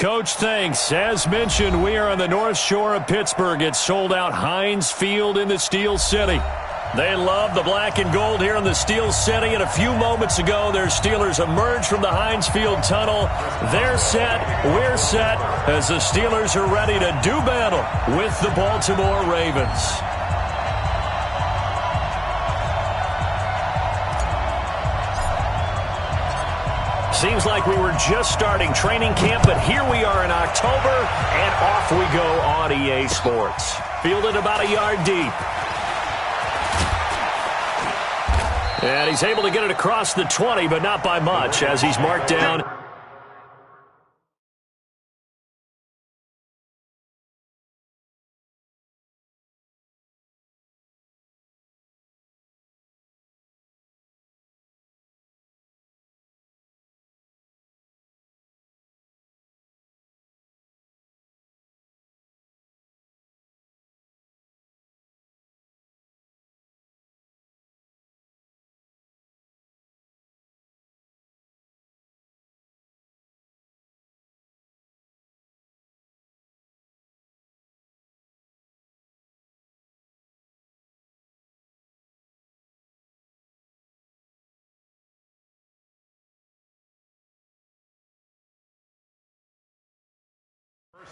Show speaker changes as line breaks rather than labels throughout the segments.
Coach, thanks. As mentioned, we are on the North Shore of Pittsburgh. It's sold out Heinz Field in the Steel City. They love the black and gold here in the Steel City. And a few moments ago, their Steelers emerged from the Heinz Field tunnel. They're set. We're set as the Steelers are ready to do battle with the Baltimore Ravens. Seems like we were just starting training camp, but here we are in October, and off we go on EA Sports. Fielded about a yard deep. And he's able to get it across the 20, but not by much, as he's marked down.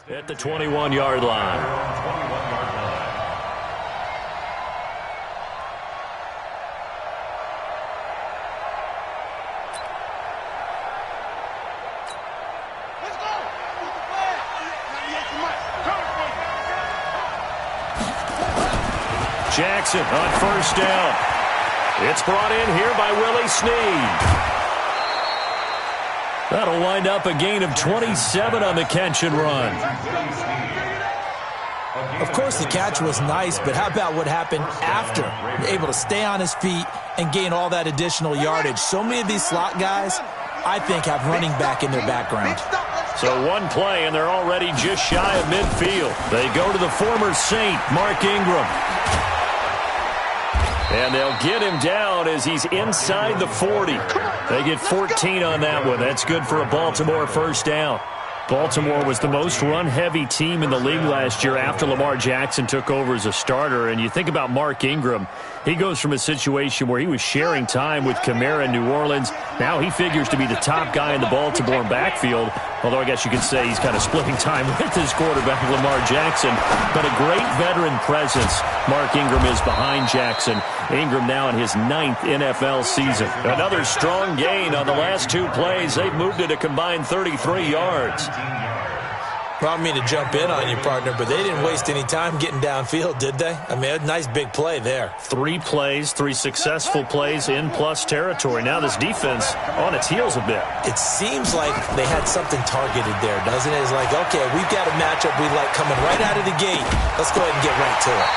At the 21-yard line. Jackson on first down. It's brought in here by Willie Snead. That'll wind up a gain of 27 on the catch and run.
Of course, the catch was nice, but how about what happened after? Able to stay on his feet and gain all that additional yardage. So many of these slot guys, I think, have running back in their background.
So one play, and they're already just shy of midfield. They go to the former Saint, Mark Ingram. And they'll get him down as he's inside the 40. They get 14 on that one. That's good for a Baltimore first down. Baltimore was the most run-heavy team in the league last year after Lamar Jackson took over as a starter. And you think about Mark Ingram, he goes from a situation where he was sharing time with Kamara in New Orleans. Now he figures to be the top guy in the Baltimore backfield, although I guess you could say he's kind of splitting time with his quarterback, Lamar Jackson. But a great veteran presence Mark Ingram is behind Jackson. Ingram now in his 9th NFL season. Another strong gain on the last two plays. They've moved it a combined 33 yards.
Well, I don't mean to jump in on you, partner, but they didn't waste any time getting downfield, did they? I mean, a nice big play there.
3 plays, 3 successful plays in plus territory. Now this defense on its heels a bit.
It seems like they had something targeted there, doesn't it? It's like, okay, we've got a matchup we like coming right out of the gate. Let's go ahead and get right to it.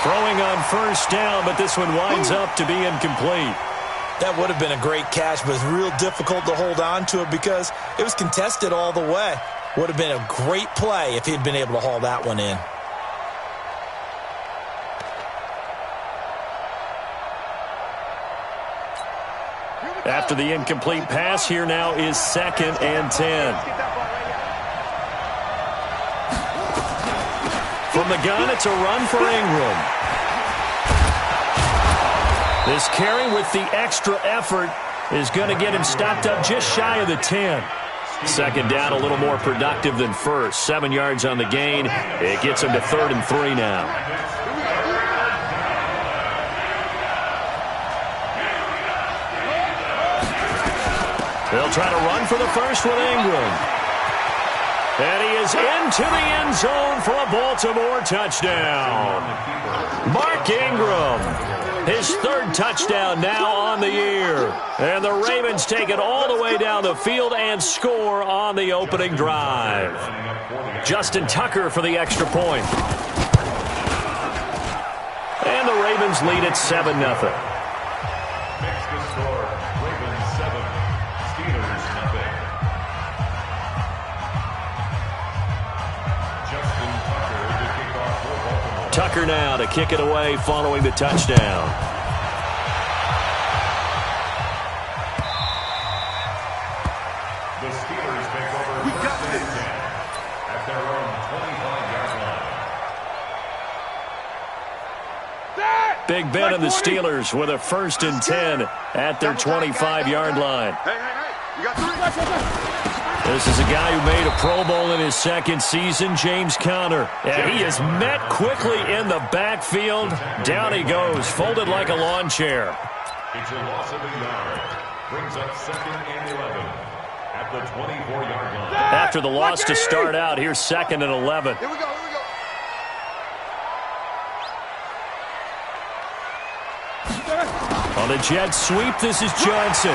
Throwing on first down, but this one winds up to be incomplete.
That would have been a great catch, but it's real difficult to hold on to it because it was contested all the way. Would have been a great play if he'd been able to haul that one in.
After the incomplete pass, here now is 2nd and 10. From the gun, it's a run for Ingram. This carry with the extra effort is going to get him stopped up just shy of the 10. Second down, a little more productive than first. 7 yards on the gain. It gets him to 3rd and 3 now. They'll try to run for the first with Ingram. And he is into the end zone for a Baltimore touchdown. Mark Ingram, his 3rd touchdown now on the year. And the Ravens take it all the way down the field and score on the opening drive. Justin Tucker for the extra point. And the Ravens lead at 7-0. Tucker now to kick it away following the touchdown.
The Steelers take over. We got this.
Big Ben and the Steelers with a 1st and 10 at their 25-yard line.
You got 3.
This is a guy who made a Pro Bowl in his 2nd season, James Conner. And he is met quickly in the backfield. Down he goes, folded like a lawn chair.
It's a loss of a yard. Brings up 2nd and 11 at the 24-yard line.
After the loss to start out, here's 2nd and 11.
Here we go.
On the jet sweep, this is Johnson.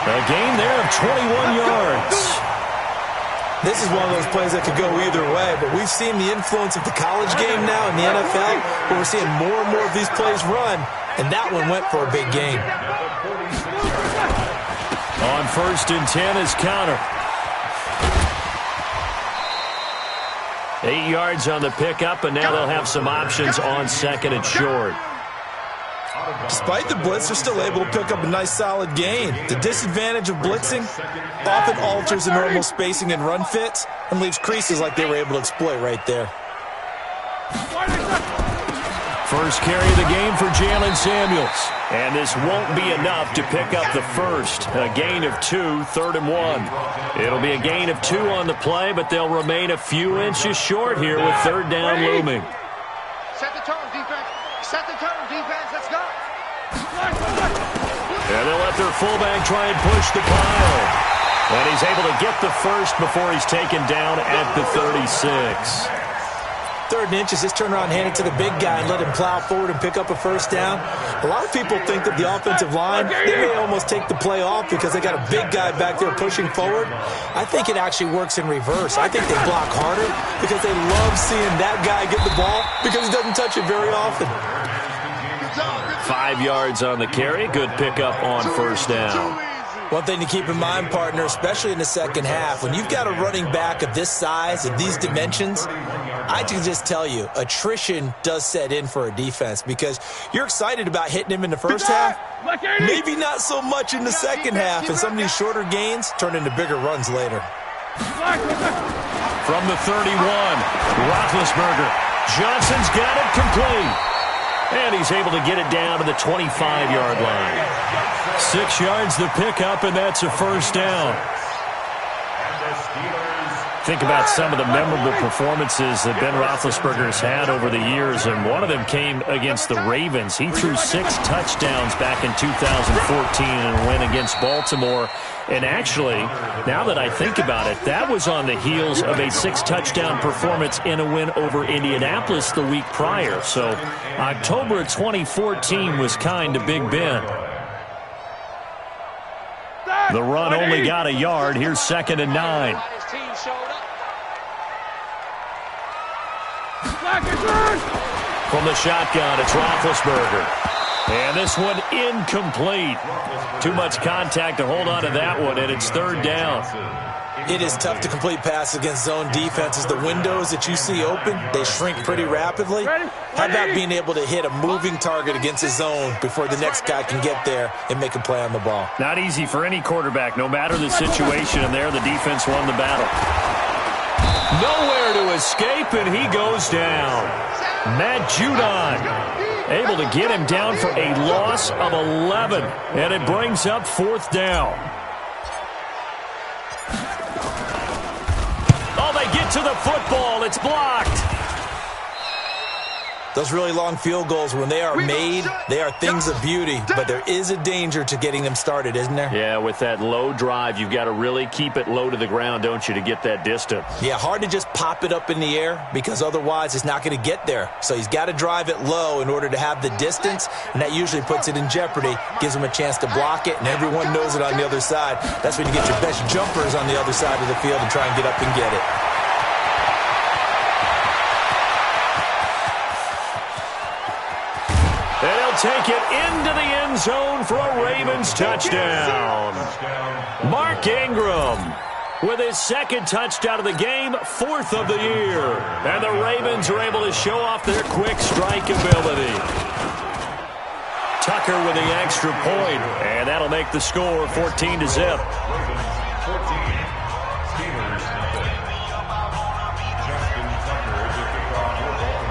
A gain there of 21 yards.
This is one of those plays that could go either way, but we've seen the influence of the college game now in the NFL, where we're seeing more and more of these plays run, and that one went for a big gain.
On 1st and 10 is Conner. 8 yards on the pickup, and now they'll have some options on 2nd and short.
Despite the blitz, they're still able to pick up a nice solid gain. The disadvantage of blitzing often alters the normal spacing and run fits and leaves creases like they were able to exploit right there.
First carry of the game for Jalen Samuels. And this won't be enough to pick up the first. A gain of 2, 3rd and 1. It'll be a gain of 2 on the play, but they'll remain a few inches short here with 3rd down looming.
Set the tone, defense. Set the tone, defense. Let's go.
And they'll let their fullback try and push the pile. And he's able to get the first before he's taken down at the 36.
3rd and inches, just turn around, hand it to the big guy and let him plow forward and pick up a 1st down. A lot of people think that the offensive line, they may almost take the play off because they got a big guy back there pushing forward. I think it actually works in reverse. I think they block harder because they love seeing that guy get the ball because he doesn't touch it very often.
5 yards on the carry. Good pickup on 1st down.
One thing to keep in mind, partner, especially in the second half, when you've got a running back of this size, of these dimensions, I can just tell you, attrition does set in for a defense because you're excited about hitting him in the first half, maybe not so much in the second half, and some of these shorter gains turn into bigger runs later.
From the 31, Roethlisberger. Johnson's got it complete. And he's able to get it down to the 25-yard line. 6 yards the pickup, and that's a 1st down. Think about some of the memorable performances that Ben Roethlisberger's had over the years, and one of them came against the Ravens. He threw 6 touchdowns back in 2014 in a win against Baltimore. And actually, now that I think about it, that was on the heels of a 6-touchdown performance in a win over Indianapolis the week prior. So October of 2014 was kind to Big Ben. The run only got a yard. Here's 2nd and 9. From the shotgun, it's Roethlisberger. And this one incomplete. Too much contact to hold on to that one, and it's 3rd down.
It is tough to complete passes against zone defenses. The windows that you see open, they shrink pretty rapidly. How about being able to hit a moving target against a zone before the next guy can get there and make a play on the ball?
Not easy for any quarterback, no matter the situation, and there the defense won the battle. Nowhere to escape, and he goes down. Matt Judon able to get him down for a loss of 11, and it brings up 4th down. Oh, they get to the football. It's blocked.
Those really long field goals, when they are made, they are things of beauty, but there is a danger to getting them started, isn't there?
Yeah, with that low drive, you've got to really keep it low to the ground, don't you, to get that distance?
Yeah, hard to just pop it up in the air because otherwise it's not going to get there. So he's got to drive it low in order to have the distance, and that usually puts it in jeopardy, gives him a chance to block it, and everyone knows it on the other side. That's when you get your best jumpers on the other side of the field and try and get up and get it.
Take it into the end zone for a Ravens touchdown. Mark Ingram with his 2nd touchdown of the game, 4th of the year. And the Ravens are able to show off their quick strike ability. Tucker with the extra point, and that'll make the score 14-0.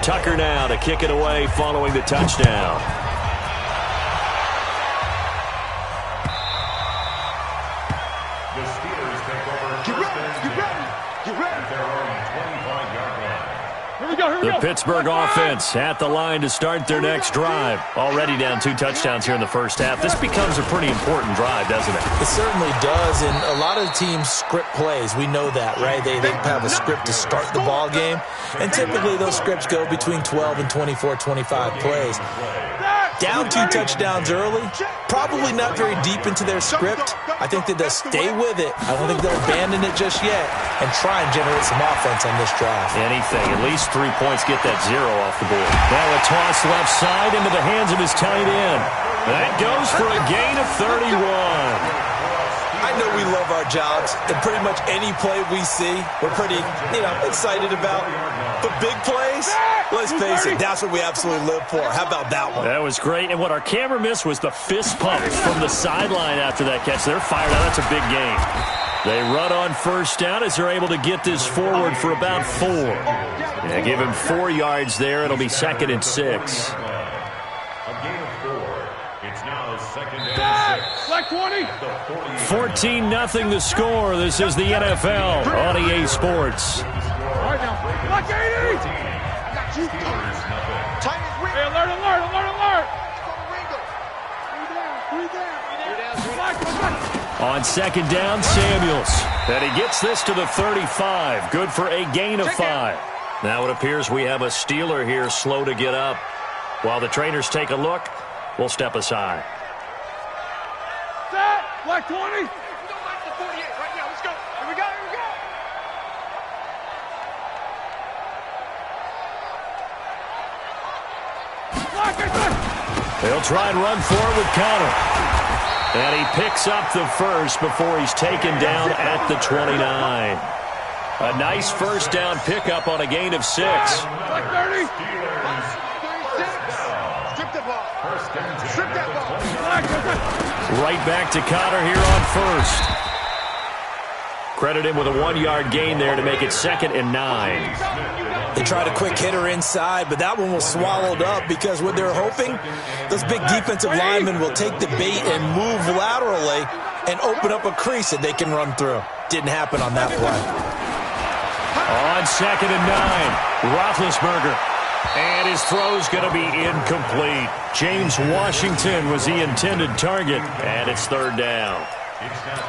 Tucker now to kick it away following the touchdown.
The Steelers take over first and 10 at their own 25-yard line.
The Pittsburgh offense at the line to start their next drive. Already down 2 touchdowns here in the first half. This becomes a pretty important drive, doesn't it?
It certainly does, and a lot of teams script plays. We know that, right? They have a script to start the ball game, and typically those scripts go between 12 and 24, 25 plays. Down 2 touchdowns early, probably not very deep into their script. I think that they'll stay with it. I don't think they'll abandon it just yet and try and generate some offense on this drive.
Anything. At least 3 points, get that 0 off the board. Now a toss left side into the hands of his tight end. That goes for a gain of 31.
I know we love our jobs, and pretty much any play we see, we're pretty, excited about. But big plays, let's face it, that's what we absolutely live for. How about that one?
That was great, and what our camera missed was the fist pump from the sideline after that catch. They're fired out. That's a big gain. They run on first down as they're able to get this forward for about 4. Yeah, give him 4 yards there. It'll be 2nd and 6.
A gain of 4. It's now 2nd and 6.
Black 20.
14-0 the score. This is the NFL on EA Sports.
Right now. Black 80. Got you. Tight as ring. Hey, alert.
On 2nd down, Samuels. And he gets this to the 35. Good for a gain of 5. Now it appears we have a Steeler here slow to get up. While the trainers take a look, we'll step aside.
Set. Black 20. We don't like the 48 right now. Let's go. Here we go.
They'll try and run forward with Connor. And he picks up the first before he's taken down at the 29. A nice first down pickup on a gain of 6.
Black 30. Strip the ball. Strip that ball.
Right back to Connor here on first. Credit him with a 1-yard gain there to make it 2nd and 9.
They tried a quick hitter inside, but that one was swallowed up because what they're hoping, those big defensive linemen will take the bait and move laterally and open up a crease that they can run through. Didn't happen on that play.
On 2nd and 9, Roethlisberger. And his throw's going to be incomplete. James Washington was the intended target, and it's 3rd down.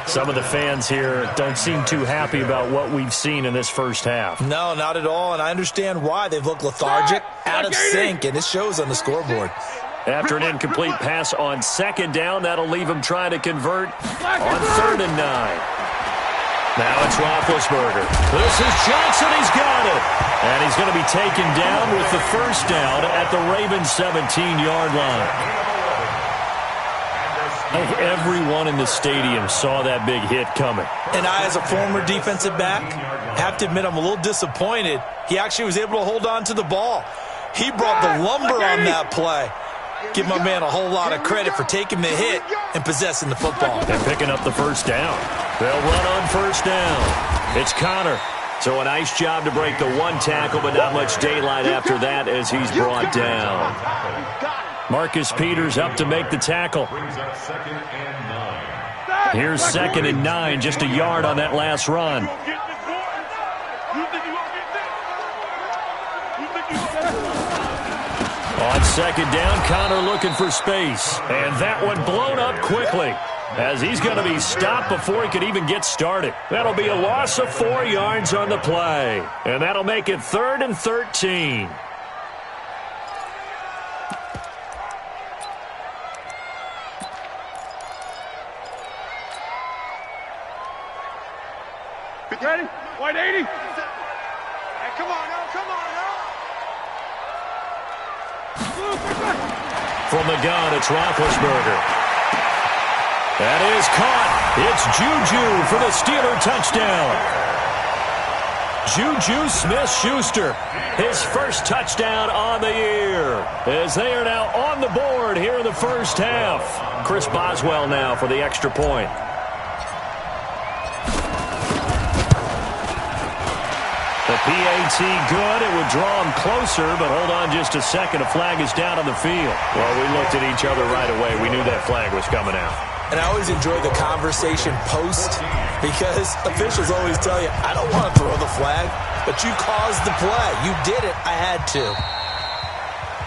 Some of the fans here don't seem too happy about what we've seen in this first half.
No, not at all, and I understand why. They've looked lethargic, out of sync, and it shows on the scoreboard.
After an incomplete pass on 2nd down, that'll leave him trying to convert on 3rd and 9. Now it's Roethlisberger. This is Johnson. He's got it. And he's going to be taken down with the first down at the Ravens' 17-yard line. I think everyone in the stadium saw that big hit coming.
And I, as a former defensive back, have to admit I'm a little disappointed. He actually was able to hold on to the ball. He brought the lumber on that play. Give my man a whole lot of credit for taking the hit and possessing the football.
And picking up the first down. They'll run on first down. It's Connor. So a nice job to break the 1 tackle, but not much daylight after that as he's brought down. Marcus Peters up to make the tackle. Here's 2nd and 9, just a yard on that last run. On 2nd down, Connor looking for space. And that one blown up quickly as he's going to be stopped before he could even get started. That'll be a loss of 4 yards on the play. And that'll make it 3rd and 13.
Ready? White 80. Hey, come on now, come on now.
From the gun, it's Roethlisberger. That is caught. It's Juju for the Steeler touchdown. Juju Smith-Schuster, his first touchdown on the year, as they are now on the board here in the first half. Chris Boswell now for the extra point. The PAT good. It would draw him closer, but hold on just a second. A flag is down on the field. Well, we looked at each other right away. We knew that flag was coming out.
And I always enjoy the conversation post because officials always tell you, I don't want to throw the flag, but you caused the play. You did it. I had to.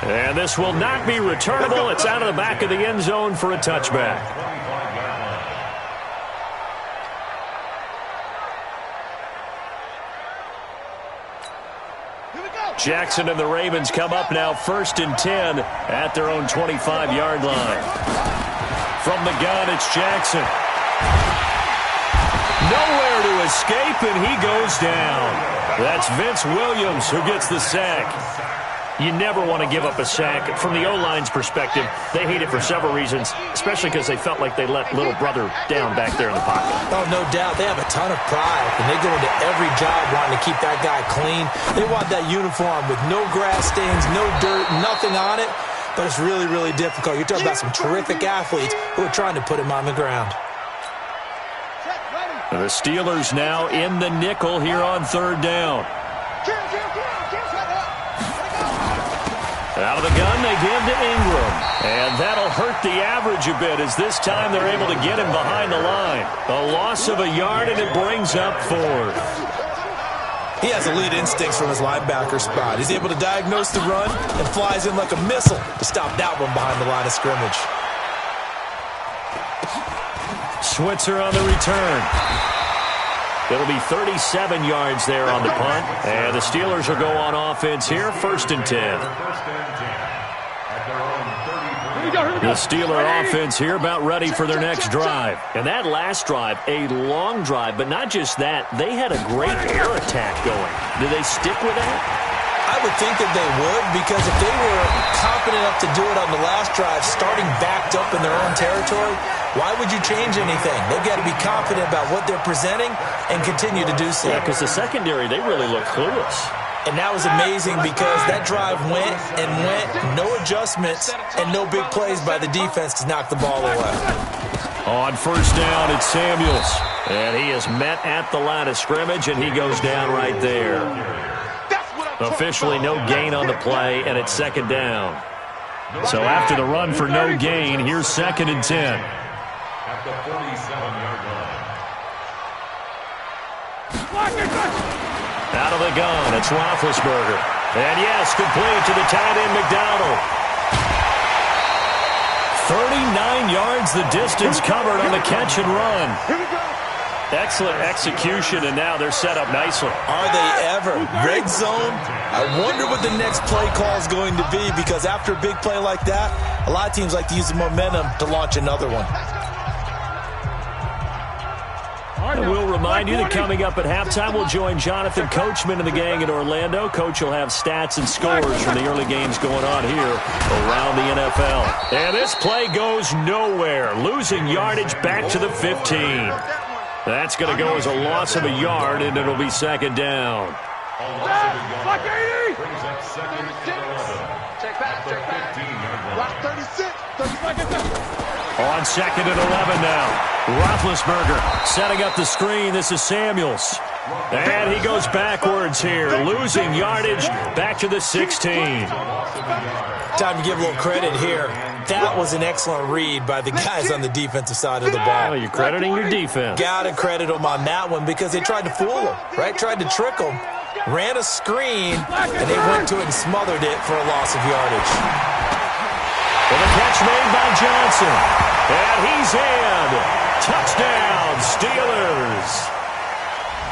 And this will not be returnable. It's out of the back of the end zone for a touchback. Jackson and the Ravens come up now 1st and 10 at their own 25-yard line. From the gun, it's Jackson. Nowhere to escape, and he goes down. That's Vince Williams who gets the sack. You never want to give up a sack. From the O-line's perspective, they hate it for several reasons, especially because they felt like they let little brother down back there in the pocket.
Oh, no doubt. They have a ton of pride, and they go into every job wanting to keep that guy clean. They want that uniform with no grass stains, no dirt, nothing on it, but it's really, really difficult. You're talking about some terrific athletes who are trying to put him on the ground.
The Steelers now in the nickel here on 3rd down. Out of the gun, they give to Ingram. And that'll hurt the average a bit as this time they're able to get him behind the line. A loss of a yard, and it brings up 4th.
He has elite instincts from his linebacker spot. He's able to diagnose the run and flies in like a missile to stop that one behind the line of scrimmage.
Switzer on the return. It'll be 37 yards there on the punt. And the Steelers will go on offense here, 1st and 10. The Steeler offense here about ready for their next drive. And that last drive, a long drive, but not just that. They had a great air attack going. Do they stick with that?
I would think that they would, because if they were confident enough to do it on the last drive, starting backed up in their own territory, why would you change anything? They've got to be confident about what they're presenting and continue to do so.
Yeah, because the secondary, they really look clueless.
And that was amazing because that drive went and went, no adjustments, and no big plays by the defense to knock the ball away.
On 1st down, it's Samuels. And he is met at the line of scrimmage, and he goes down right there. Officially no gain on the play, and it's 2nd down. So after the run for no gain, here's 2nd and 10.
At the 47-yard line.
Out of the gun, it's Roethlisberger. And yes, complete to the tight end, McDonald. 39 yards the distance covered on the catch and run. Excellent execution, and now they're set up nicely.
Are they ever? Red zone? I wonder what the next play call is going to be, because after a big play like that, a lot of teams like to use the momentum to launch another one.
And we'll remind you that coming up at halftime, we'll join Jonathan Coachman and the gang in Orlando. Coach will have stats and scores from the early games going on here around the NFL. And this play goes nowhere. Losing yardage back to the 15. That's going to go as a loss of a yard, and it'll be 2nd down.
A loss of a yard brings up 2nd and 11.
Check back, check back. Watch 36.
On 2nd and 11 now. Roethlisberger setting up the screen. This is Samuels. And he goes backwards here, losing yardage back to the 16.
Time to give a little credit here. That was an excellent read by the guys on the defensive side of the ball.
Well, you're crediting your defense.
Got to credit them on that one because they tried to fool him, right? Tried to trick him, ran a screen, and they went to it and smothered it for a loss of yardage.
Well, the catch made by Johnson. And he's in. Touchdown, Steelers.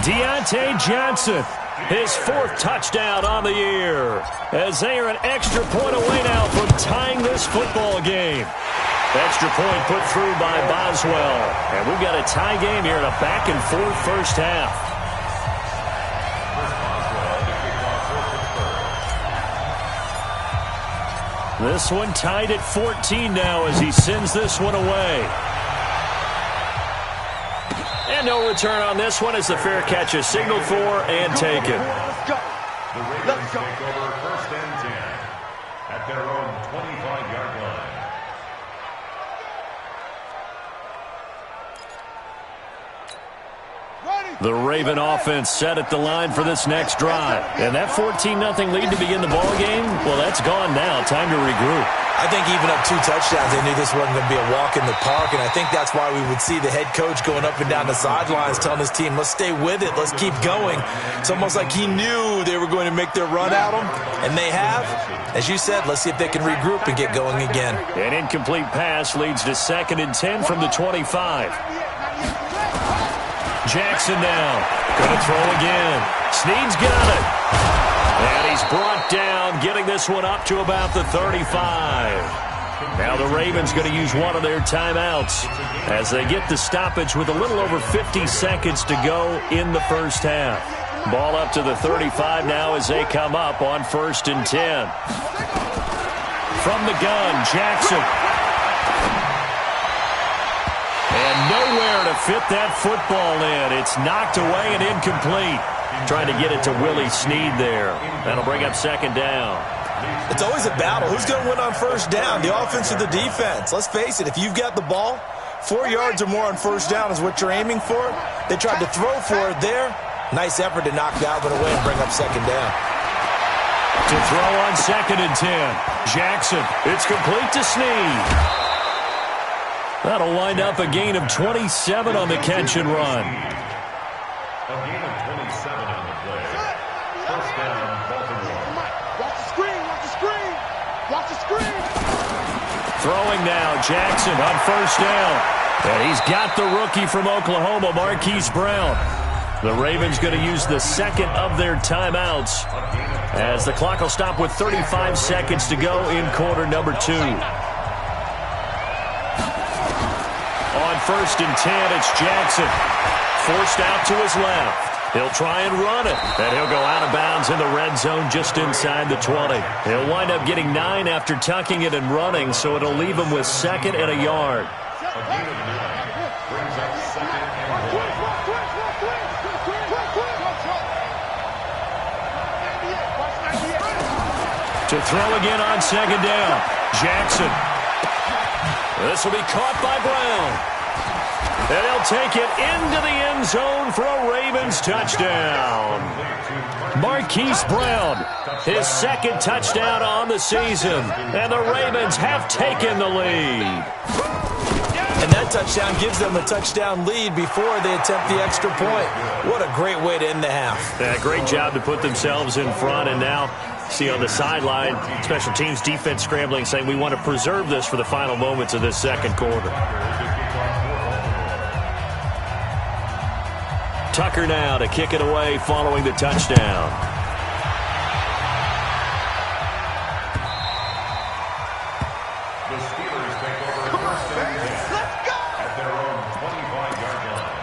Deontay Johnson, his 4th touchdown on the year, as they are an extra point away now from tying this football game. Extra point put through by Boswell. And we've got a tie game here in a back-and-forth first half. This one tied at 14 now as he sends this one away. And no return on this one as the fair catch is signaled for and taken.
Let's go. The Ravens take over 1st and 10 at their own 25-yard line.
Ready.
The Raven offense set at the line for this next drive. And that 14-0 lead to begin the ball game, well, that's gone now. Time to regroup.
I think even up 2 touchdowns, they knew this wasn't going to be a walk in the park, and I think that's why we would see the head coach going up and down the sidelines telling his team, let's stay with it, let's keep going. It's almost like he knew they were going to make their run at him, and they have. As you said, let's see if they can regroup and get going again.
An incomplete pass leads to 2nd and 10 from the 25. Jackson now. Going to throw again. Snead's got it. And he's brought down, getting this one up to about the 35. Now the Ravens going to use one of their timeouts as they get the stoppage with a little over 50 seconds to go in the first half. Ball up to the 35 now as they come up on 1st and 10. From the gun, Jackson. And nowhere to fit that football in. It's knocked away and incomplete. Trying to get it to Willie Snead there. That'll bring up 2nd down.
It's always a battle. Who's going to win on 1st down, the offense or the defense? Let's face it, if you've got the ball, 4 yards or more on 1st down is what you're aiming for. They tried to throw for it there. Nice effort to knock Dalvin away and bring up 2nd down.
To throw on 2nd and 10. Jackson, it's complete to Snead. That'll wind up a gain of 27 on the catch and run.
A gain of 27 on the play. 1st down, Baltimore.
Watch the screen, watch the screen. Watch the screen.
Throwing now, Jackson on 1st down. And he's got the rookie from Oklahoma, Marquise Brown. The Ravens going to use the 2nd of their timeouts as the clock will stop with 35 seconds to go in quarter number 2. On 1st and 10, it's Jackson. Forced out to his left. He'll try and run it. And he'll go out of bounds in the red zone just inside the 20. He'll wind up getting 9 after tucking it and running, so it'll leave him with 2nd and a yard.
A gain of 9 brings up 2nd and 1.
To throw again on 2nd down. Jackson. This will be caught by Brown. And he'll take it into the end zone for a Ravens touchdown. Marquise Brown, his 2nd touchdown on the season. And the Ravens have taken the lead.
And that touchdown gives them a touchdown lead before they attempt the extra point. What a great way to end the half.
Yeah, great job to put themselves in front, and now see on the sideline, special teams defense scrambling, saying we want to preserve this for the final moments of this 2nd quarter. Tucker now to kick it away following the touchdown.
The Steelers take over 1st and 10 at their own 25-yard line.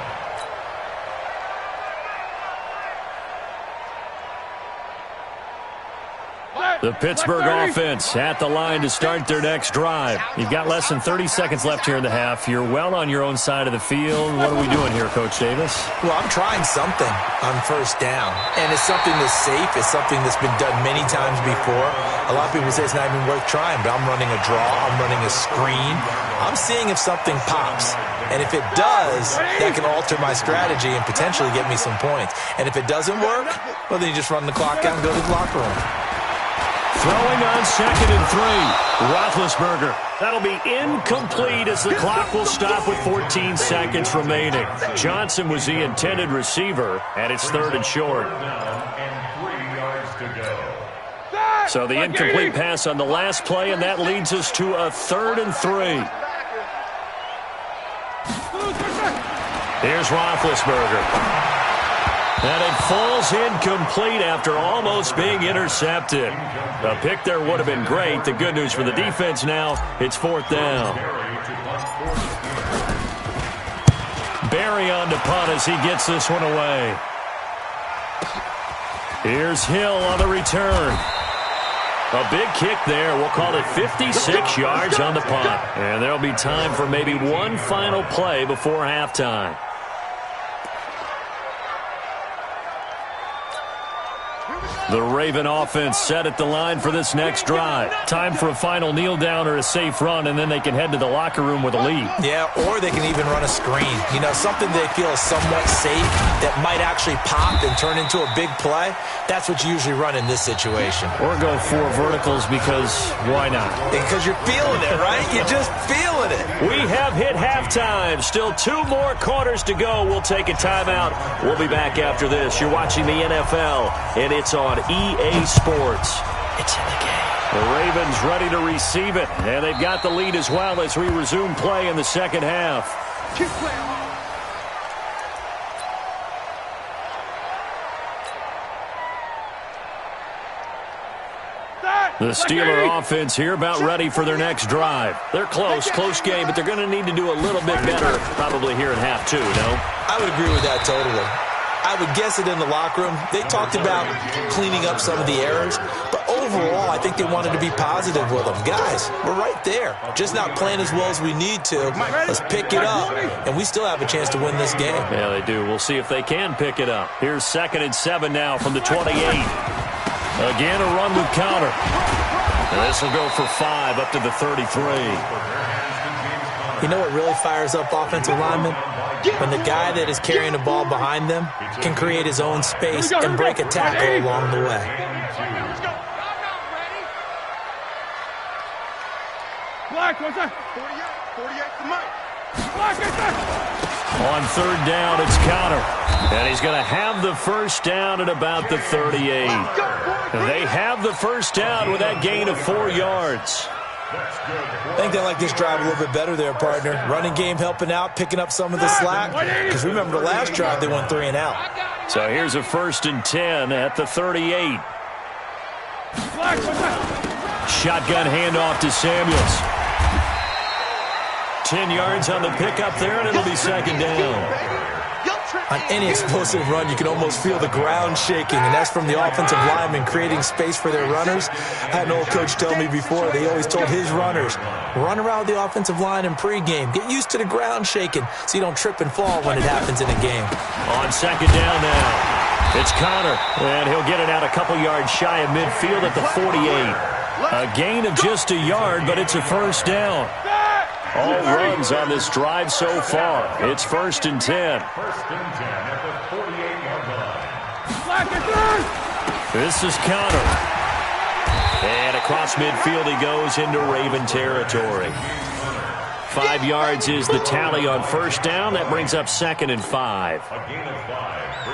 The Pittsburgh offense at the line to start their next drive. You've got less than 30 seconds left here in the half. You're well on your own side of the field. What are we doing here, Coach Davis?
Well, I'm trying something on 1st down, and it's something that's safe. It's something that's been done many times before. A lot of people say it's not even worth trying, but I'm running a draw. I'm running a screen. I'm seeing if something pops, and if it does, that can alter my strategy and potentially get me some points. And if it doesn't work, well, then you just run the clock out and go to the locker room.
Throwing on 2nd and 3. Roethlisberger. That'll be incomplete as the clock will stop with 14 seconds remaining. Johnson was the intended receiver, and it's 3rd and short.
And 3 yards to go.
So the incomplete pass on the last play, and that leads us to a 3rd and 3. Here's Roethlisberger. And it falls incomplete after almost being intercepted. A pick there would have been great. The good news for the defense now, it's 4th down. Barry on to punt as he gets this one away. Here's Hill on the return. A big kick there. We'll call it 56 yards on the punt. And there'll be time for maybe one final play before halftime. The Raven offense set at the line for this next drive. Time for a final kneel down or a safe run, and then they can head to the locker room with a lead.
Yeah, or they can even run a screen. You know, something they feel is somewhat safe that might actually pop and turn into a big play. That's what you usually run in this situation.
Or go 4 verticals because why not?
Because you're feeling it, right? You're just feeling it.
We have hit halftime. Still 2 more quarters to go. We'll take a timeout. We'll be back after this. You're watching the NFL, and it's on EA Sports. It's in the game. The Ravens ready to receive it, and they've got the lead as well as we resume play in the second half.
Keep playing.
The Steeler offense here about ready for their next drive. They're close game, but they're going to need to do a little bit better probably here in half 2, no?
I would agree with that totally. I would guess it in the locker room. They talked about cleaning up some of the errors, but overall, I think they wanted to be positive with them. Guys, we're right there. Just not playing as well as we need to. Let's pick it up, and we still have a chance to win this game.
Yeah, they do. We'll see if they can pick it up. Here's 2nd and 7 now from the 28. Again, a run with counter. And this will go for 5 up to the 33.
You know what really fires up offensive linemen? When the guy that is carrying the ball behind them can create his own space and break a tackle along the way.
Black, what's that? 48 to Mike. Black, is that?
On 3rd down, it's counter. And he's going to have the first down at about the 38. They have the first down with that gain of 4 yards.
I think they like this drive a little bit better there, partner. Running game helping out, picking up some of the slack. Because remember the last drive, they went 3 and out.
So here's a 1st and 10 at the 38. Shotgun handoff to Samuels. 10 yards on the pickup there, and it'll be 2nd down.
On any explosive run, you can almost feel the ground shaking, and that's from the offensive linemen creating space for their runners. I had an old coach tell me before, they always told his runners, run around the offensive line in pregame. Get used to the ground shaking so you don't trip and fall when it happens in a game.
On 2nd down now, it's Connor, and he'll get it out a couple yards shy of midfield at the 48. A gain of just a yard, but it's a first down. All runs on this drive so far. It's 1st and 10.
1st and 10 at the 48-yard line.
This is Connor. And across midfield he goes into Raven territory. 5 yards is the tally on 1st down. That brings up 2nd and 5.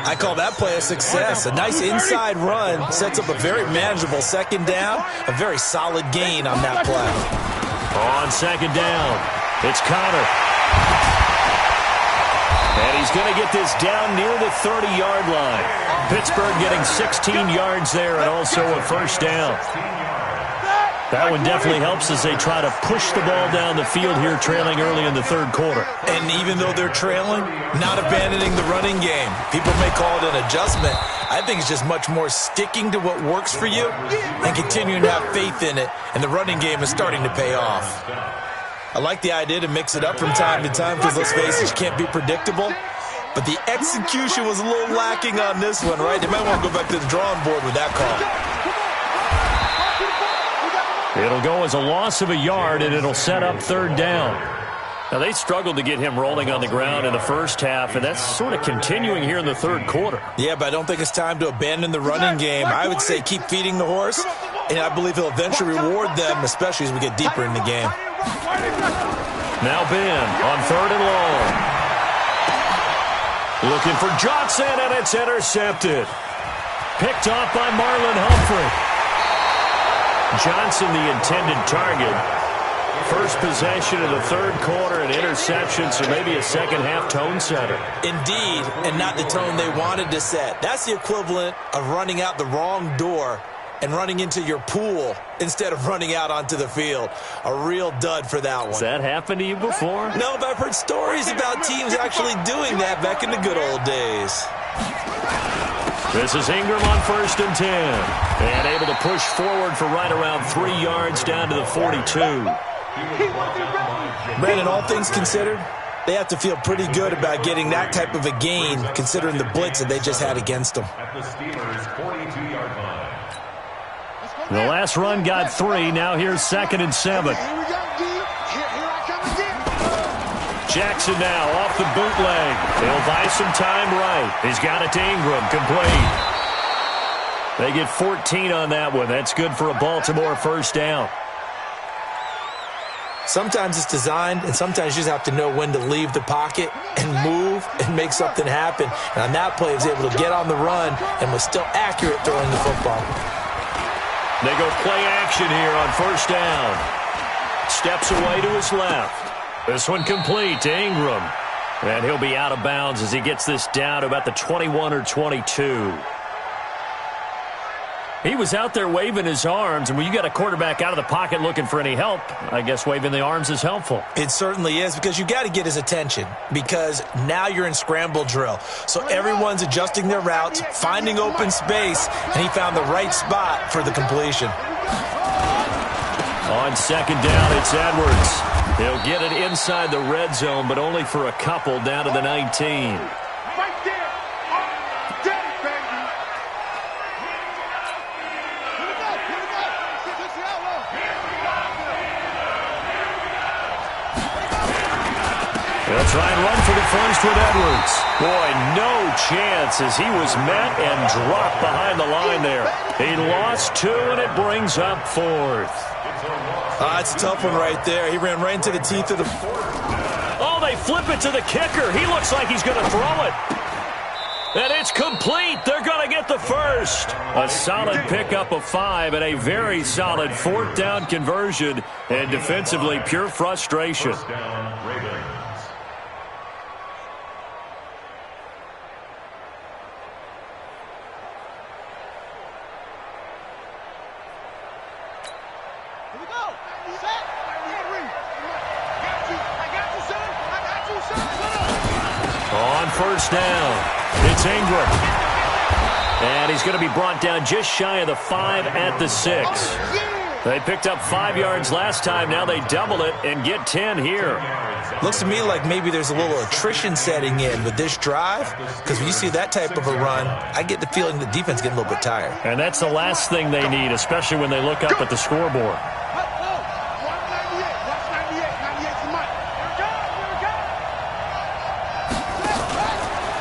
I call that play a success. A nice inside run sets up a very manageable 2nd down. A very solid gain on that play.
On 2nd down, it's Connor. And he's going to get this down near the 30-yard line. Pittsburgh getting 16 yards there and also a first down. That one definitely helps as they try to push the ball down the field here, trailing early in the 3rd quarter.
And even though they're trailing, not abandoning the running game. People may call it an adjustment. I think it's just much more sticking to what works for you and continuing to have faith in it. And the running game is starting to pay off. I like the idea to mix it up from time to time because, let's face it, you can't be predictable. But the execution was a little lacking on this one, right? They might want to go back to the drawing board with that call.
It'll go as a loss of a yard, and it'll set up 3rd down. Now, they struggled to get him rolling on the ground in the first half, and that's sort of continuing here in the 3rd quarter.
Yeah, but I don't think it's time to abandon the running game. I would say keep feeding the horse, and I believe he'll eventually reward them, especially as we get deeper in the game.
Now Ben on 3rd and long. Looking for Johnson, and it's intercepted. Picked off by Marlon Humphrey. Johnson, the intended target. First possession of the 3rd quarter, an interception, so maybe a second-half tone setter.
Indeed, and not the tone they wanted to set. That's the equivalent of running out the wrong door and running into your pool instead of running out onto the field. A real dud for that one.
Has that happened to you before?
No, but I've heard stories about teams actually doing that back in the good old days.
This is Ingram on 1st and 10. And able to push forward for right around 3 yards down to the 42.
Brandon, all things considered, They have to feel pretty good about getting that type of a gain, considering the blitz that they just had against them.
At the Steelers' 42-yard line.
The last run got 3. Now here's 2nd and 7.
Here we go, D. Here I come again.
Jackson now off the bootleg. He'll buy some time right. He's got it to Ingram, complete. They get 14 on that one. That's good for a Baltimore first down.
Sometimes it's designed, and sometimes you just have to know when to leave the pocket and move and make something happen. And on that play, he was able to get on the run and was still accurate throwing the football.
They go play action here on first down. Steps away to his left. This one complete to Ingram. And he'll be out of bounds as he gets this down to about the 21 or 22. He was out there waving his arms, and when you got a quarterback out of the pocket looking for any help, I guess waving the arms is helpful.
It certainly is, because you got to get his attention, because now you're in scramble drill. So everyone's adjusting their routes, finding open space, and he found the right spot for the completion.
On second down, it's Edwards. He'll get it inside the red zone, but only for a couple down to the 19. They'll try and run for the first with Edwards. Boy, no chance as he was met and dropped behind the line there. He lost 2, and it brings up 4th.
It's a tough one right there. He ran right into the teeth of the...
Oh, they flip it to the kicker. He looks like he's going to throw it. And it's complete. They're going to get the first. A solid pickup of 5 and a very solid 4th down conversion. And defensively, pure frustration.
First down, Ravens.
On first down, it's Ingram. And he's going to be brought down just shy of the 5 at the 6. They picked up 5 yards last time. Now they double it and get 10 here.
Looks to me like maybe there's a little attrition setting in with this drive, because when you see that type of a run, I get the feeling the defense getting a little bit tired.
And that's the last thing they need, especially when they look up at the scoreboard.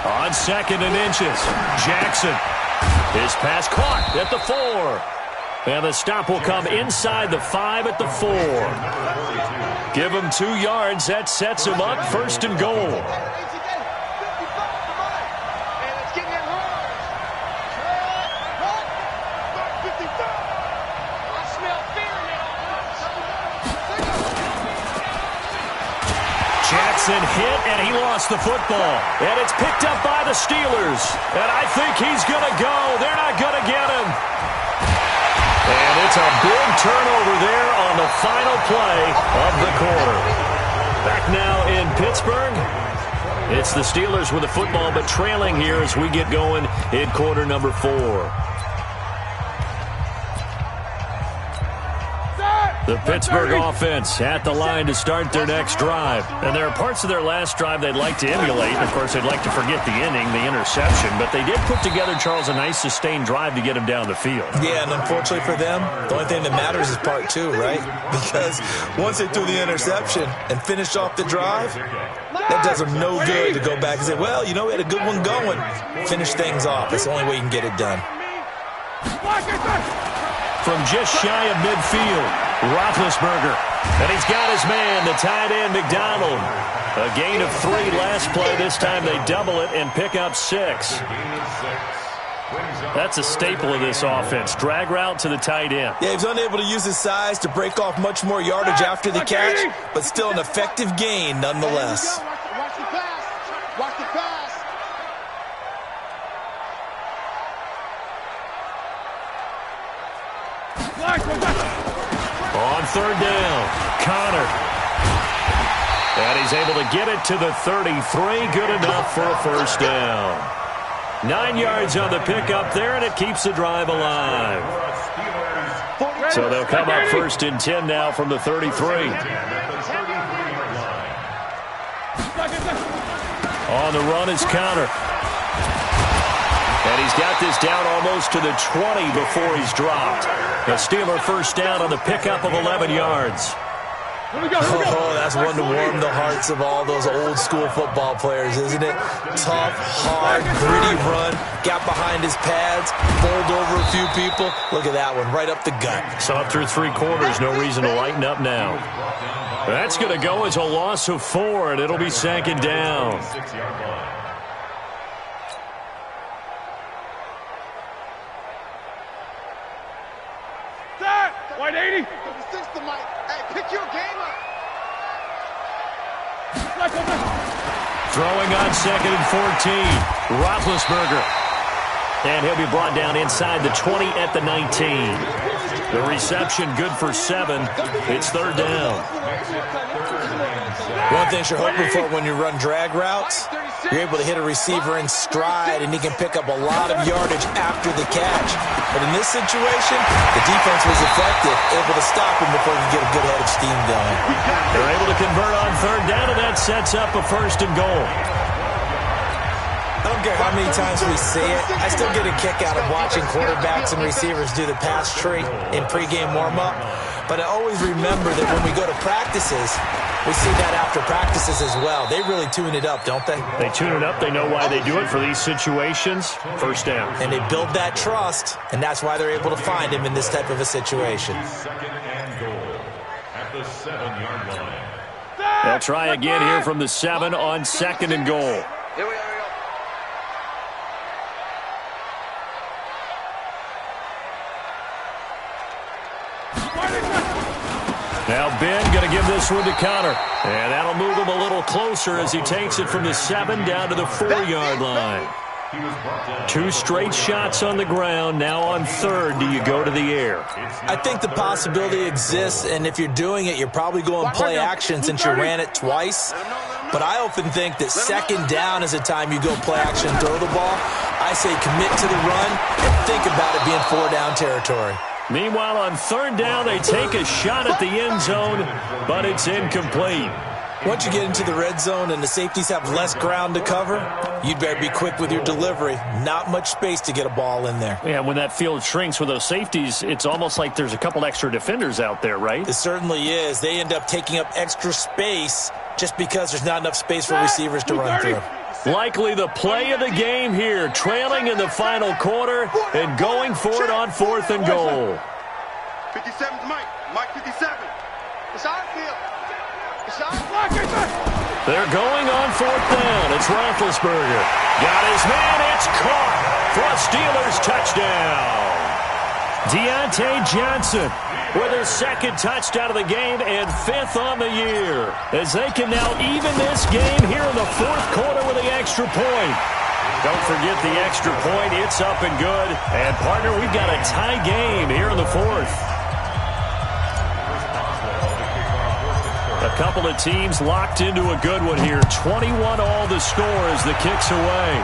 On 2nd and inches, Jackson. His pass caught at the 4. And the stop will come inside the 5 at the 4. Give him 2 yards. That sets him up 1st and goal. Jackson hit, and he lost the football. And it's picked up by the Steelers. And I think he's going to go. They're not going to get him. And it's a big turnover there on the final play of the quarter. Back now in Pittsburgh. It's the Steelers with the football, but trailing here as we get going in quarter number 4. The Pittsburgh offense at the line to start their next drive. And there are parts of their last drive they'd like to emulate. And, of course, they'd like to forget the inning, the interception. But they did put together, Charles, a nice sustained drive to get him down the field.
Yeah, and unfortunately for them, the only thing that matters is part 2, right? Because once they threw the interception and finished off the drive, that does them no good to go back and say, well, you know, we had a good one going. Finish things off. That's the only way you can get it done.
From just shy of midfield, Roethlisberger. And he's got his man, the tight end, McDonald. A gain of 3 last play. This time they double it and pick up 6. That's a staple of this offense. Drag route to the tight end.
Yeah, he's unable to use his size to break off much more yardage after the catch, but still an effective gain nonetheless.
Watch the pass. Watch the pass.
On 3rd down, Connor. And he's able to get it to the 33. Good enough for a first down. 9 yards on the pickup there, and it keeps the drive alive. So they'll come up 1st and 10 now from the 33. On the run is counter. And he's got this down almost to the 20 before he's dropped. The Steeler first down on the pickup of 11 yards.
Oh, that's one to warm the hearts of all those old school football players, isn't it? Tough, hard, gritty run, got behind his pads, bowled over a few people. Look at that one, right up the gut.
So up through 3 quarters, no reason to lighten up now. That's going to go as a loss of 4, and it'll be second down.
White 80. Hey, pick your game up.
Throwing on second and 14. Roethlisberger. And he'll be brought down inside the 20 at the 19. The reception good for 7. It's third down.
One thing you're hoping for when you run drag routes, you're able to hit a receiver in stride, and he can pick up a lot of yardage after the catch. But in this situation, the defense was effective, able to stop him before he could get a good head of steam going.
They're able to convert on third down, and that sets up a first and goal.
I don't care how many times we see it. I still get a kick out of watching quarterbacks and receivers do the pass tree in pregame warm-up. But I always remember that when we go to practices, we see that after practices as well. They really tune it up, don't they?
They tune it up. They know why they do it for these situations. First down.
And they build that trust, and that's why they're able to find him in this type of a situation.
Second and goal at the 7-yard line.
They'll try again here from the 7 on second and goal.
Here we go.
Now Ben going to give this one to Connor. And that'll move him a little closer as he takes it from the 7 down to the 4-yard line. 2 straight shots on the ground. Now on third, do you go to the air?
I think the possibility exists, and if you're doing it, you're probably going play action since you ran it twice. But I often think that second down is a time you go play action and throw the ball. I say commit to the run and think about it being 4-down territory.
Meanwhile, on third down, they take a shot at the end zone, but it's incomplete.
Once you get into the red zone and the safeties have less ground to cover, you'd better be quick with your delivery. Not much space to get a ball in there.
Yeah, when that field shrinks with those safeties, it's almost like there's a couple extra defenders out there, right?
It certainly is. They end up taking up extra space just because there's not enough space for receivers to run through.
Likely the play of the game here, trailing in the final quarter and going for it on fourth and goal.
57's Mike. Mike 57. It's our field.
They're going on fourth down. It's Roethlisberger. Got his man. It's caught for a Steelers touchdown. Deontay Johnson with his second touchdown of the game and 5th on the year, as they can now even this game here in the fourth quarter with the extra point. Don't forget the extra point. It's up and good. And, partner, we've got a tie game here in the fourth. A couple of teams locked into a good one here. 21 all the score as the kick's away.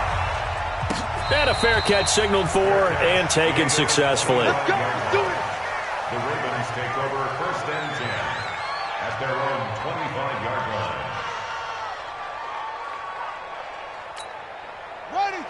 And a fair catch signaled for and taken successfully.
The Ravens take over first and 10 at their own 25-yard line.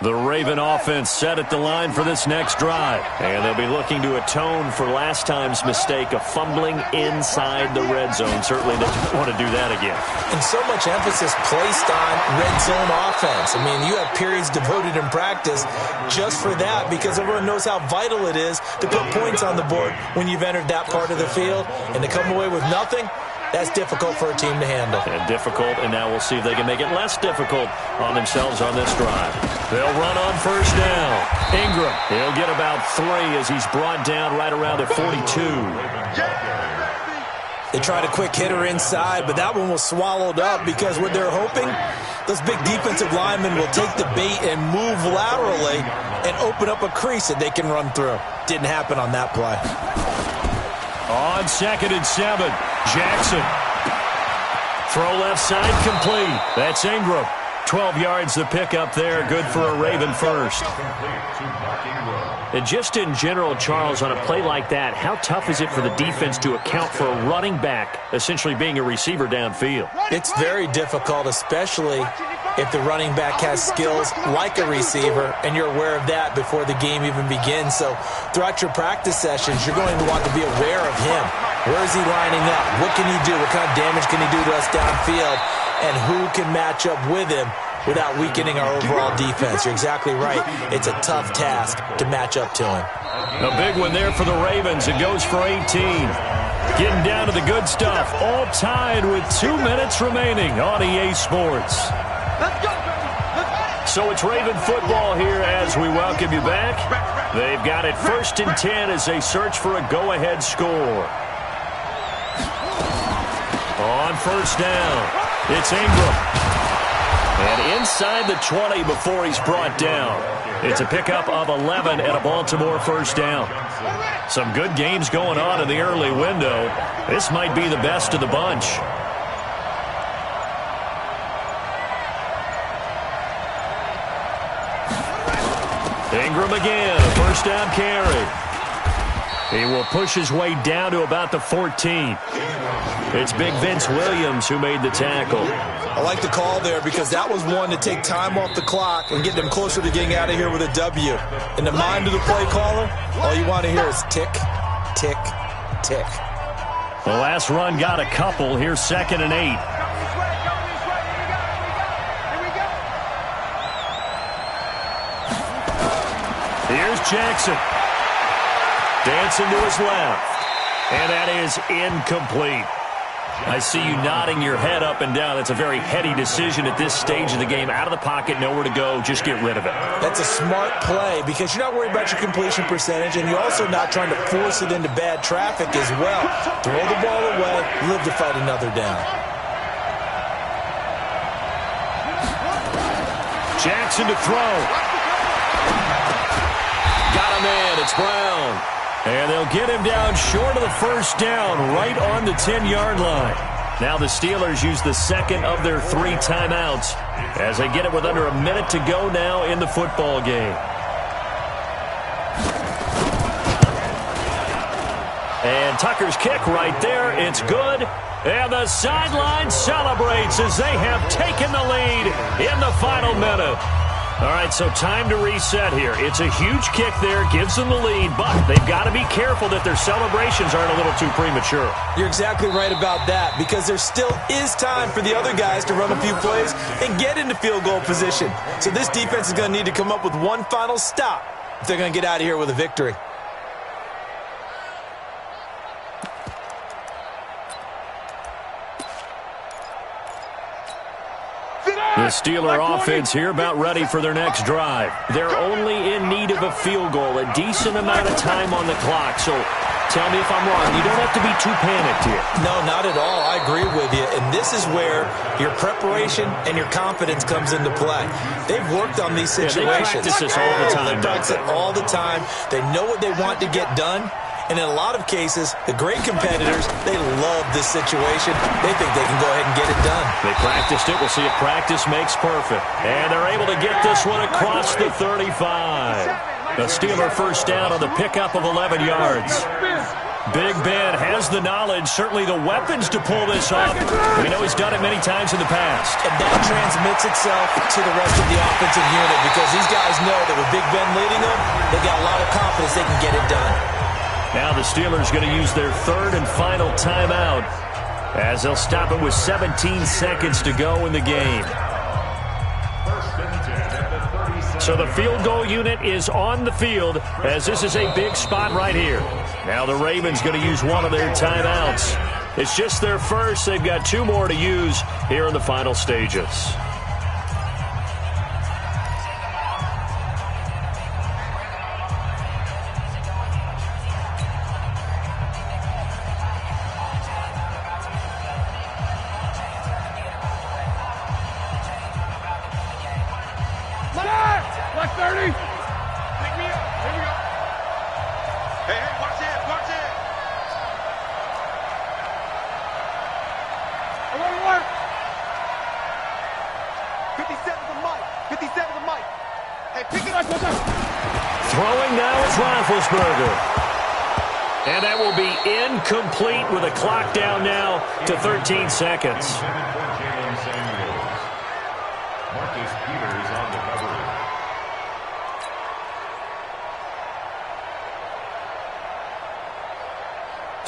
The Raven offense set at the line for this next drive. And they'll be looking to atone for last time's mistake of fumbling inside the red zone. Certainly they don't want to do that again.
And so much emphasis placed on red zone offense. I mean, you have periods devoted in practice just for that, because everyone knows how vital it is to put points on the board when you've entered that part of the field. And to come away with nothing, that's difficult for a team to handle.
And difficult, and now we'll see if they can make it less difficult on themselves on this drive. They'll run on first down. Ingram, he'll get about 3 as he's brought down right around the 42.
They tried a quick hitter inside, but that one was swallowed up because what they're hoping, those big defensive linemen will take the bait and move laterally and open up a crease that they can run through. Didn't happen on that play.
On second and 7, Jackson. Throw left side complete. That's Ingram. 12 yards the pickup there. Good for a Raven first. And just in general, Charles, on a play like that, how tough is it for the defense to account for a running back essentially being a receiver downfield?
It's very difficult, especially if the running back has skills like a receiver, and you're aware of that before the game even begins. So throughout your practice sessions, you're going to want to be aware of him. Where is he lining up? What can he do? What kind of damage can he do to us downfield? And who can match up with him without weakening our overall defense? You're exactly right. It's a tough task to match up to him.
A big one there for the Ravens. It goes for 18. Getting down to the good stuff. All tied with 2 minutes remaining on EA Sports. So it's Raven football here as we welcome you back. They've got it 1st and 10 as they search for a go-ahead score. On 1st down, it's Ingram. And inside the 20 before he's brought down. It's a pickup of 11 and a Baltimore 1st down. Some good games going on in the early window. This might be the best of the bunch. Ingram again, a 1st down carry. He will push his way down to about the 14. It's Big Vince Williams who made the tackle.
I like the call there because that was one to take time off the clock and get them closer to getting out of here with a W. In the mind of the play caller, all you want to hear is tick, tick, tick.
The last run got a couple. Here's 2nd and 8. Here's Jackson. Dancing to his left. And that is incomplete. I see you nodding your head up and down. That's a very heady decision at this stage of the game. Out of the pocket, nowhere to go. Just get rid of it.
That's a smart play because you're not worried about your completion percentage, and you're also not trying to force it into bad traffic as well. Throw the ball away, live to fight another down.
Jackson to throw. Got him in. It's Brown. And they'll get him down short of the 1st down, right on the 10-yard line. Now the Steelers use the 2nd of their 3 timeouts as they get it with under a minute to go now in the football game. And Tucker's kick right there. It's good. And the sideline celebrates as they have taken the lead in the final minute. All right, so time to reset here. It's a huge kick there, gives them the lead, but they've got to be careful that their celebrations aren't a little too premature.
You're exactly right about that because there still is time for the other guys to run a few plays and get into field goal position. So this defense is going to need to come up with one final stop if they're going to get out of here with a victory.
The Steeler offense here about ready for their next drive. They're only in need of a field goal, a decent amount of time on the clock. So tell me if I'm wrong. You don't have to be too panicked here.
No, not at all. I agree with you. And this is where your preparation and your confidence comes into play. They've worked on these situations.
Yeah, they practice this all the time.
They practice it all the time. They know what they want to get done. And in a lot of cases, the great competitors, they love this situation. They think they can go ahead and get it done.
They practiced it. We'll see if practice makes perfect. And they're able to get this one across the 35. The Steeler 1st down on the pickup of 11 yards. Big Ben has the knowledge, certainly the weapons to pull this off. We know he's done it many times in the past.
And that transmits itself to the rest of the offensive unit because these guys know that with Big Ben leading them, they got a lot of confidence they can get it done.
Now the Steelers going to use their 3rd and final timeout as they'll stop it with 17 seconds to go in the game. So the field goal unit is on the field as this is a big spot right here. Now the Ravens going to use one of their timeouts. It's just their first. They've got 2 more to use here in the final stages.
Black 30. Pick me up. Here we go. Hey, watch it, watch it. Alert. 57 to Mike. 57 to Mike. Hey, pick it up.
Throwing now is Roethlisberger. And that will be incomplete with a clock down now to 13 seconds.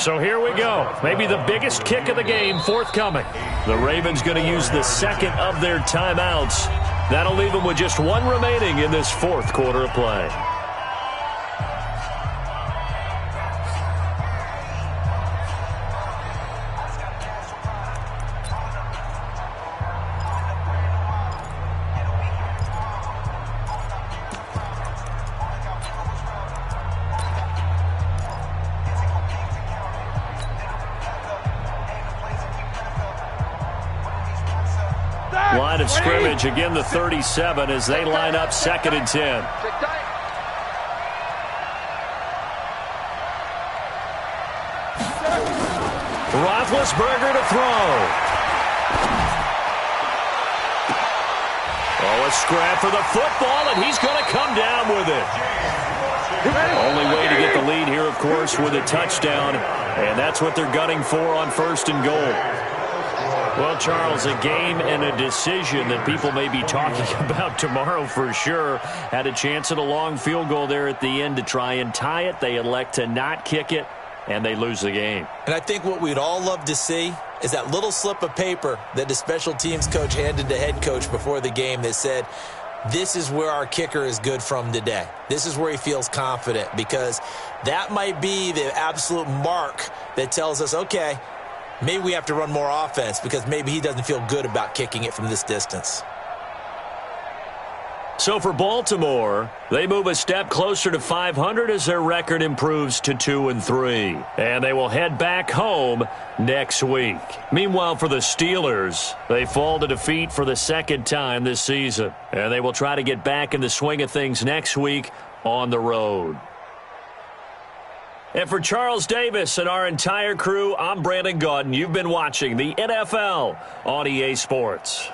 So here we go. Maybe the biggest kick of the game forthcoming. The Ravens going to use the second of their timeouts. That'll leave them with just one remaining in this fourth quarter of play. Line of scrimmage, again the 37 as they line up 2nd and 10. Roethlisberger to throw. Oh, a scrap for the football, and he's going to come down with it. Only way to get the lead here, of course, with a touchdown, and that's what they're gunning for on 1st and goal. Well, Charles, a game and a decision that people may be talking about tomorrow for sure. Had a chance at a long field goal there at the end to try and tie it. They elect to not kick it, and they lose the game.
And I think what we'd all love to see is that little slip of paper that the special teams coach handed the head coach before the game that said, this is where our kicker is good from today. This is where he feels confident, because that might be the absolute mark that tells us, okay, maybe we have to run more offense because maybe he doesn't feel good about kicking it from this distance.
So for Baltimore, they move a step closer to 500 as their record improves to 2-3. And they will head back home next week. Meanwhile, for the Steelers, they fall to defeat for the 2nd time this season. And they will try to get back in the swing of things next week on the road. And for Charles Davis and our entire crew, I'm Brandon Gaudin. You've been watching the NFL on EA Sports.